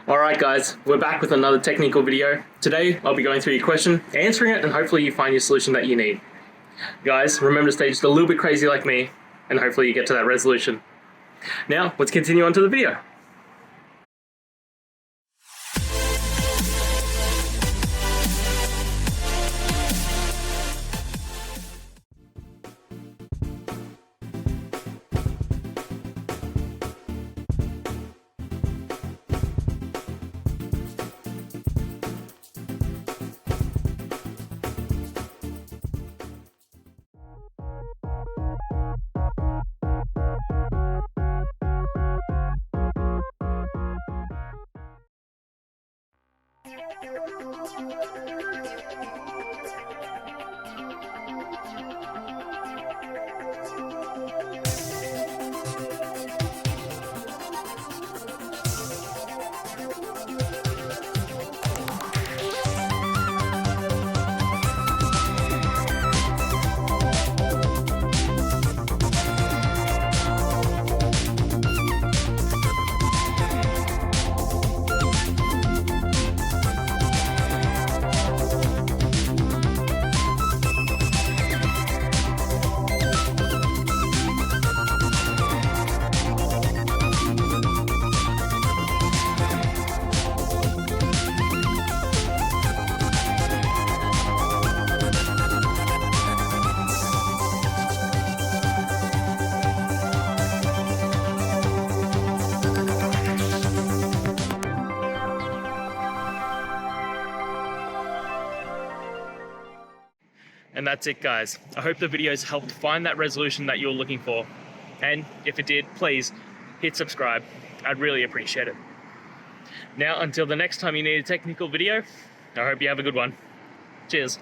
Alright guys, we're back with another technical video. Today I'll be going through your question, answering it, and hopefully you find your solution that you need. Guys, remember to stay just a little bit crazy like me, and hopefully you get to that resolution. Now, let's continue on to the video. And that's it guys. I hope the videos helped find that resolution that you're looking for. And if it did, please hit subscribe. I'd really appreciate it. Now, until the next time you need a technical video, I hope you have a good one. Cheers.